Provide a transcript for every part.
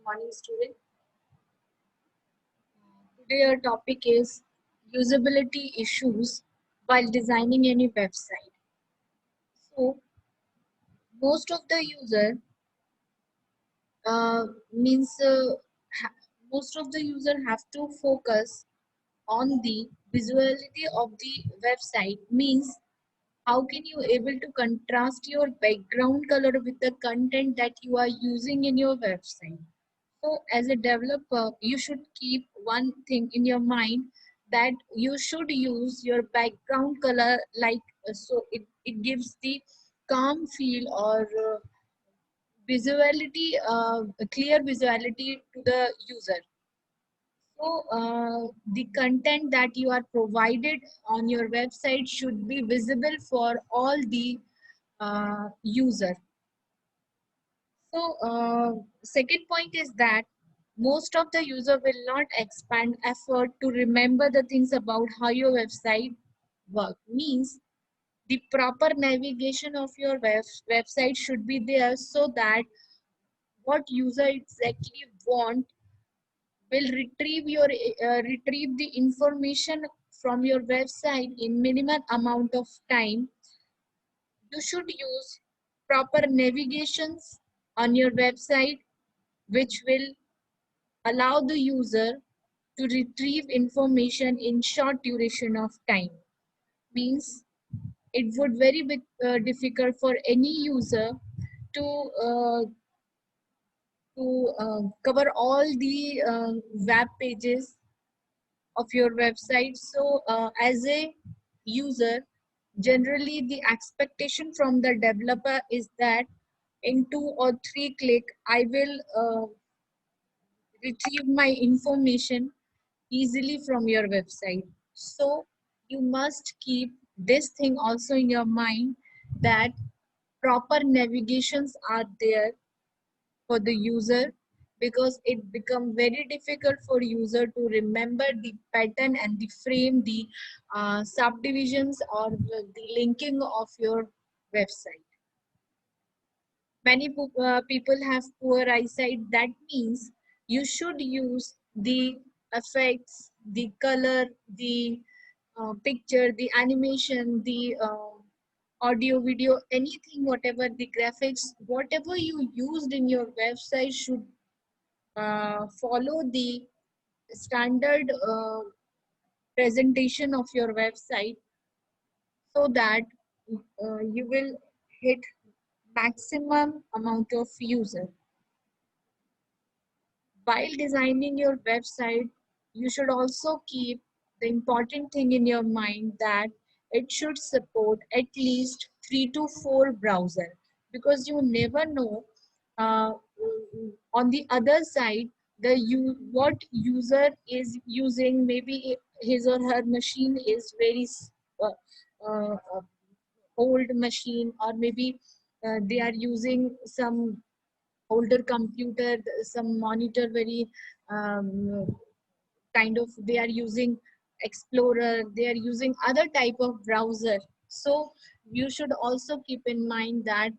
Morning, student. Today our topic is usability issues while designing any website. So most of the user means ha- most of the user have to focus on the visuality of the website. Means how can you able to contrast your background color with the content that you are using in your website. So, as a developer, you should keep one thing in your mind that you should use your background color like so it gives the calm feel or visuality, a clear visuality to the user. So, the content that you are provided on your website should be visible for all the user. So, second point is that most of the user will not expand effort to remember the things about how your website work. Means the proper navigation of your website should be there so that what user exactly want will retrieve the information from your website in minimum amount of time. You should use proper navigations on your website which will allow the user to retrieve information in short duration of time. Means it would very bit difficult for any user to uh, cover all the web pages of your website. So as a user, generally the expectation from the developer is that in 2 or 3 click I will retrieve my information easily from your website. So you must keep this thing also in your mind that proper navigations are there for the user, because it become very difficult for user to remember the pattern and the frame, the subdivisions or the linking of your website. Many people have poor eyesight. That means you should use the effects, the color, the picture, the animation, the audio, video, anything, whatever the graphics, whatever you used in your website should follow the standard presentation of your website so that you will hit maximum amount of user. While designing your website, you should also keep the important thing in your mind that it should support at least 3 to 4 browser, because you never know uh, on the other side what user is using. Maybe his or her machine is very uh, uh, old machine, or maybe they are using some older computer, some monitor, very um, kind of they are using explorer, they are using other type of browser. So you should also keep in mind that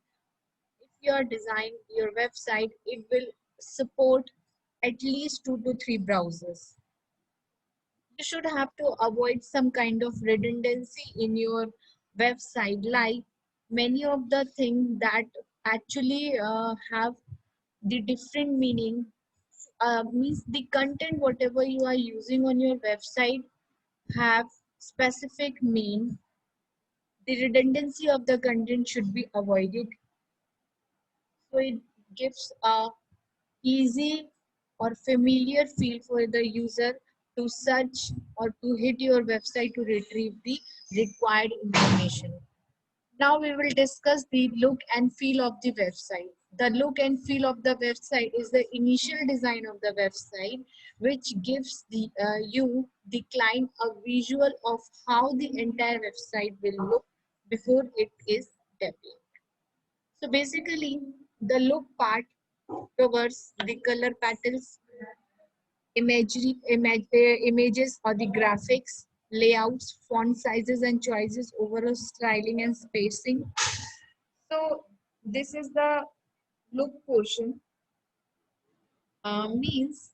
if you are designing your website, it will support at least 2 to 3 browsers. You should have to avoid some kind of redundancy in your website, like many of the things that actually have the different meaning, means the content whatever you are using on your website have specific mean. The redundancy of the content should be avoided, so it gives a easy or familiar feel for the user to search or to hit your website to retrieve the required information. Now we will discuss the look and feel of the website. The look and feel of the website is the initial design of the website, which gives the client, a visual of how the entire website will look before it is developed. So basically, the look part covers the color patterns, images or the graphics, layouts, font sizes and choices, overall styling and spacing. So this is the look portion. Means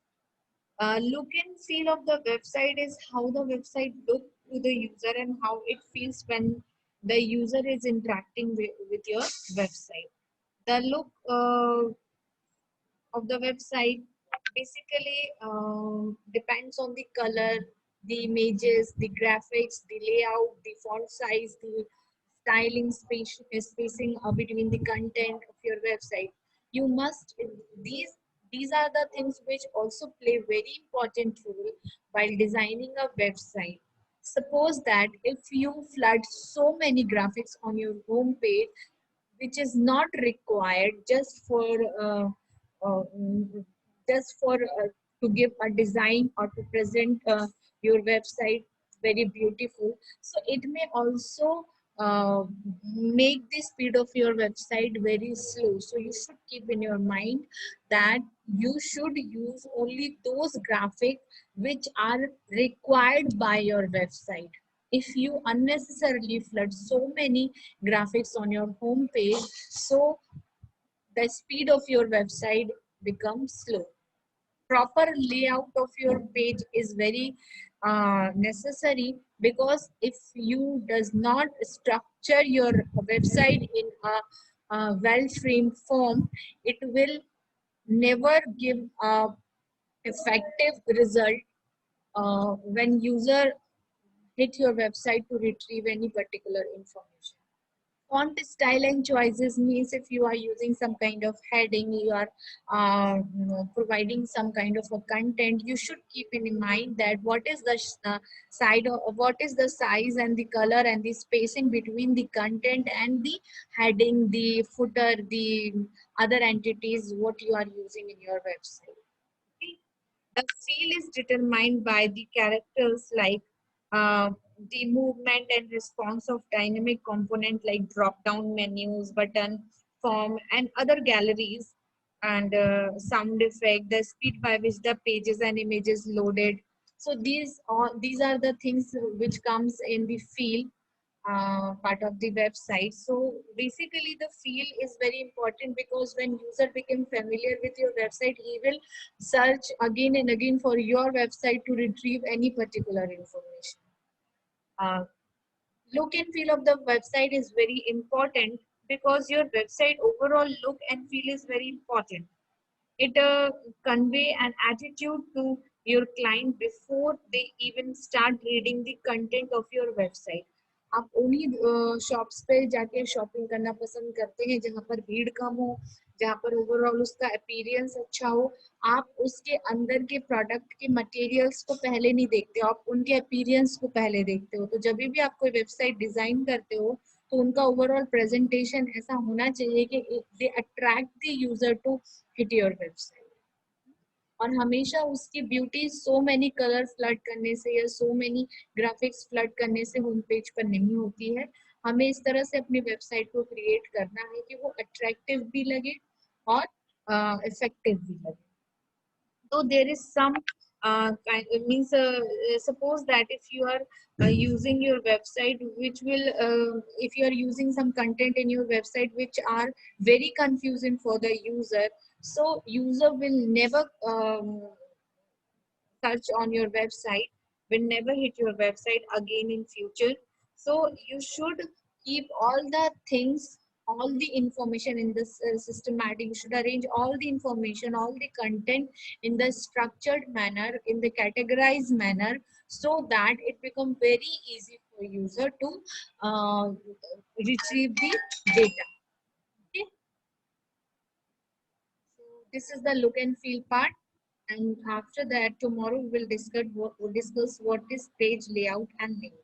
look and feel of the website is how the website look to the user and how it feels when the user is interacting with your website. The look of the website basically depends on the color, the images, the graphics, the layout, the font size, the styling, spacing between the content of your website. You must these these are the things which also play very important role while designing a website. Suppose that if you flood so many graphics on your home page which is not required uh, mm, just for to give a design or to present your website very beautiful, so it may also uh, make the speed of your website very slow. So you should keep in your mind that you should use only those graphics which are required by your website. If you unnecessarily flood so many graphics on your home page, so the speed of your website becomes slow. Proper layout of your page is very necessary, because if you does not structure your website in a well framed form, it will never give a effective result when user hit your website to retrieve any particular information. Font style and choices means if you are using some kind of heading, you are providing some kind of a content, you should keep in mind that what is the what is the size and the color and the spacing between the content and the heading, the footer, the other entities what you are using in your website. Okay? The feel is determined by the characters like uh, the movement and response of dynamic component like drop down menus, button, form, and other galleries, and sound effect, the speed by which the pages and images loaded. So these are the things which comes in the feel part of the website. So basically the feel is very important, because when user become familiar with your website, he will search again and again for your website to retrieve any particular information. Uh, Look and feel of the website is very important, because your website overall look and feel is very important. It convey an attitude to your client before they even start reading the content of your website. आप उन्हीं shops पे जाके shopping करना पसंद करते हैं जहाँ पर भीड़ कम हो, जहाँ पर ओवरऑल उसका अपीयरेंस अच्छा हो। आप उसके अंदर के प्रोडक्ट के मटेरियल्स को पहले नहीं देखते हो, आप उनके अपीयरेंस को पहले देखते हो। तो जब भी आप कोई वेबसाइट डिजाइन करते हो, तो उनका ओवरऑल प्रेजेंटेशन ऐसा होना चाहिए कि they attract the user to hit your website. और हमेशा उसकी beauty so many colour flood करने से या सो मैनी ग्राफिक्स फ्लड करने से होम पेज पर नहीं होती है। हमें इस तरह से अपनी वेबसाइट को क्रिएट करना है कि वो अट्रैक्टिव भी लगे और इफेक्टिव भी लगे। So there is some means suppose that if you are using your website which will if you are using some content in your website which are very confusing for the user, so user will never search on your website, will never hit your website again in future. So you should keep all the things, all the information in this systematic. You should arrange all the information, all the content in the structured manner, in the categorized manner, so that it become very easy for user to uh, retrieve the data. Okay, so this is the look and feel part, and after that tomorrow we will discuss what is page layout and link.